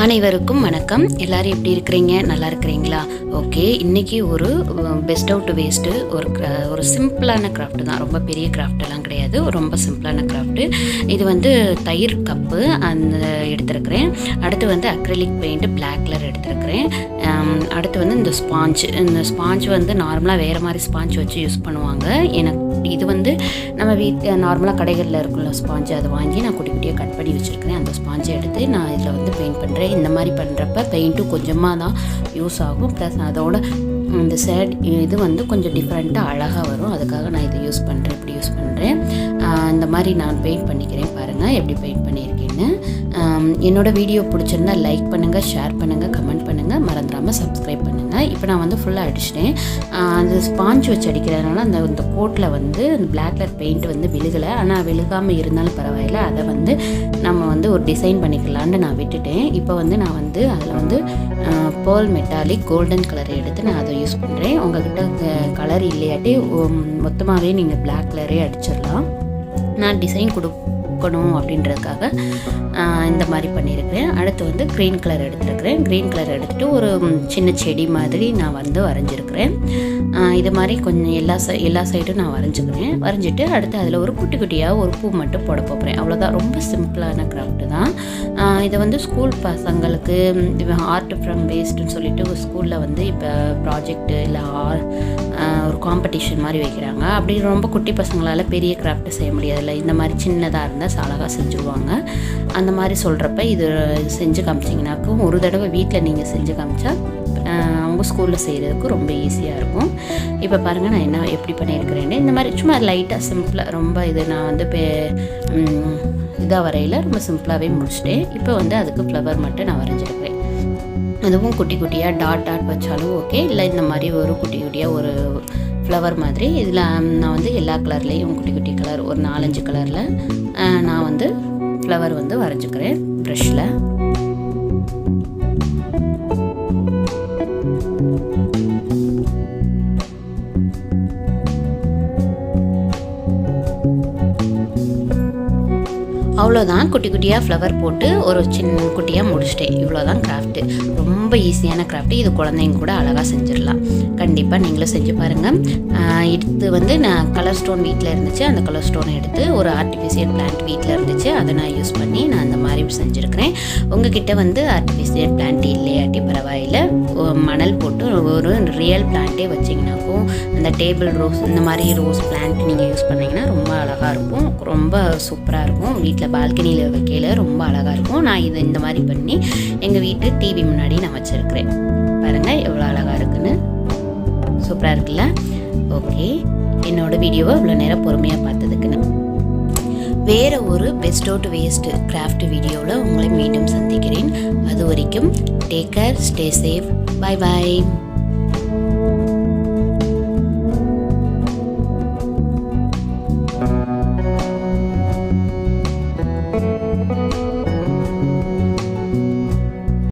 அனைவருக்கும் வணக்கம். எல்லாரும் எப்படி இருக்கிறீங்க? நல்லா இருக்கிறீங்களா? ஓகே, இன்றைக்கி ஒரு பெஸ்ட் அவுட் வேஸ்ட்டு ஒரு சிம்பிளான கிராஃப்ட் தான். ரொம்ப பெரிய கிராஃப்டெல்லாம் கிடையாது, ரொம்ப சிம்பிளான கிராஃப்ட்டு. இது வந்து தயிர் கப்பு அந்த எடுத்துருக்கிறேன். அடுத்து வந்து அக்ரிலிக் பெயிண்ட்டு பிளாக் கலர் எடுத்துருக்கிறேன். அடுத்து வந்து இந்த ஸ்பாஞ்ச் வந்து நார்மலாக வேறு மாதிரி ஸ்பாஞ்ச் வச்சு யூஸ் பண்ணுவாங்க. எனக்கு இது வந்து நம்ம வீட்டில் நார்மலாக கடைகளில் இருக்குள்ள ஸ்பாஞ்சு, அதை வாங்கி நான் குட்டி குட்டியாக கட் பண்ணி வச்சுருக்கிறேன். அந்த ஸ்பாஞ்சை எடுத்து நான் இதில் வந்து பெயிண்ட் பண்ணுறேன். இந்த மாதிரி பண்ணுறப்ப பெயிண்ட்டும் கொஞ்சமாக தான் யூஸ் ஆகும். ப்ளஸ் அதோட இந்த சேட் இது வந்து கொஞ்சம் டிஃப்ரெண்ட்டாக அழகாக வரும். அதுக்காக நான் இதை யூஸ் பண்ணுறேன், இப்படி யூஸ் பண்ணுறேன். இந்த மாதிரி நான் பெயிண்ட் பண்ணிக்கிறேன். பாருங்கள் எப்படி பெயிண்ட் பண்ணியிருக்கேன்னு. என்னோடய வீடியோ பிடிச்சிருந்தா லைக் பண்ணுங்கள், ஷேர் பண்ணுங்கள், கமெண்ட் பண்ணுங்கள், மறந்துடாமல் சப்ஸ்கிரைப் பண்ணுங்கள். இப்போ நான் வந்து ஃபுல்லாக அடிச்சிட்டேன். அந்த ஸ்பாஞ்ச் வச்சு அடிக்கிறதுனால இந்த கோட்டில் வந்து அந்த பிளாக் கலர் பெயிண்ட் வந்து விழுகலை. ஆனால் விழுகாமல் இருந்தாலும் பரவாயில்ல, அதை வந்து நம்ம வந்து ஒரு டிசைன் பண்ணிக்கலான்னு நான் விட்டுட்டேன். இப்போ வந்து நான் வந்து அதில் வந்து பேர்ல் மெட்டாலிக் கோல்டன் கலரை எடுத்து நான் அதை யூஸ் பண்ணுறேன். உங்கள்கிட்ட கலர் இல்லையாட்டி மொத்தமாகவே நீங்கள் பிளாக் கலரே அடிச்சிடலாம். நான் டிசைன் கொடுக்கணும் அப்படின்றதுக்காக இந்த மாதிரி பண்ணியிருக்கிறேன். அடுத்து வந்து க்ரீன் கலர் எடுத்துருக்கிறேன். க்ரீன் கலர் எடுத்துகிட்டு ஒரு சின்ன செடி மாதிரி நான் வந்து வரைஞ்சிருக்கிறேன். இது மாதிரி கொஞ்சம் எல்லா சைடும் நான் வரைஞ்சிட்டு அடுத்து அதில் ஒரு குட்டி குட்டியாக ஒரு பூ மட்டும் போட போகிறேன். அவ்வளோதான், ரொம்ப சிம்பிளான கிராஃப்ட்டு தான். இதை வந்து ஸ்கூல் பசங்களுக்கு ஆர்ட் ஃப்ரம் வேஸ்ட்டுன்னு சொல்லிட்டு ஒரு ஸ்கூலில் வந்து இப்போ ப்ராஜெக்ட்டு இல்லை ஒரு காம்படிஷன் மாதிரி வைக்கிறாங்க. அப்படி ரொம்ப குட்டி பசங்களால் பெரிய கிராஃப்ட்டு செய்ய முடியாதுல்ல, இந்த மாதிரி சின்னதாக இருந்தால் அழகாக செஞ்சுருவாங்க. அந்த மாதிரி சொல்கிறப்ப இது செஞ்சு காமிச்சிங்கனாக்கும் ஒரு தடவை வீட்டில் நீங்கள் செஞ்சு காமிச்சா அவங்க ஸ்கூலில் செய்கிறதுக்கு ரொம்ப ஈஸியாக இருக்கும். இப்போ பாருங்கள் நான் எப்படி பண்ணியிருக்கிறேன்னு. இந்த மாதிரி சும்மா லைட்டாக சிம்பிளாக ரொம்ப இது நான் வந்து இதாக வரையில் ரொம்ப சிம்பிளாகவே முடிச்சிட்டேன். இப்போ வந்து அதுக்கு ஃப்ளவர் மட்டும் நான் வரைஞ்சிருக்கிறேன். அதுவும் குட்டி குட்டியாக டாட் வச்சாலும் ஓகே, இல்லை இந்த மாதிரி ஒரு குட்டி குட்டியாக ஒரு ஃப்ளவர் மாதிரி. இதில் நான் வந்து எல்லா கலர்லேயும் குட்டி குட்டி கலர் ஒரு 4-5 கலரில் நான் வந்து ஃப்ளவர் வந்து வரைஞ்சிக்கிறேன் ப்ரஷில். அவ்வளோதான், குட்டி குட்டியாக ஃப்ளவர் போட்டு ஒரு சின்ன குட்டியாக முடிச்சிட்டேன். இவ்வளோதான் கிராஃப்ட்டு. ரொம்ப ஈஸியான கிராஃப்ட்டு. இது குழந்தைங்க கூட அழகாக செஞ்சிடலாம். கண்டிப்பாக நீங்களும் செஞ்சு பாருங்கள். இது வந்து நான் கலர் ஸ்டோன் வீட்டில் இருந்துச்சு, அந்த கலர் ஸ்டோனை எடுத்து ஒரு ஆர்டிஃபிஷியல் பிளான்ட் வீட்டில் இருந்துச்சு, அதை நான் யூஸ் பண்ணி நான் அந்த மாதிரி செஞ்சுருக்கிறேன். உங்ககிட்ட வந்து ஆர்டிஃபிஷியல் பிளான்ட் இல்லையாட்டி பரவாயில்லை, மணல் போட்டு ஒரு ரியல் பிளான்ட்டே வச்சிங்கனாக்கும் அந்த டேபிள் ரோஸ் இந்த மாதிரி ரோஸ் பிளான்ட் நீங்கள் யூஸ் பண்ணிங்கன்னா ரொம்ப அழகாக இருக்கும், ரொம்ப சூப்பராக இருக்கும். வீட்டில் பால்கனியில் வைக்கையில் ரொம்ப அழகாக இருக்கும். நான் இதை இந்த மாதிரி பண்ணி எங்கள் வீட்டு டிவி முன்னாடி நான் வச்சுருக்கிறேன். பாருங்கள் எவ்வளோ அழகாக இருக்குன்னு, சூப்பராக இருக்குல்ல? ஓகே, என்னோடய வீடியோவை இவ்வளோ நேரம் பொறுமையாக பார்த்ததுக்குன்னு வேறு ஒரு பெஸ்ட் அவுட் வேஸ்ட் கிராஃப்ட் வீடியோவில் உங்களை மீண்டும் சந்திக்கிறேன். அது வரைக்கும் take care, stay safe, bye bye.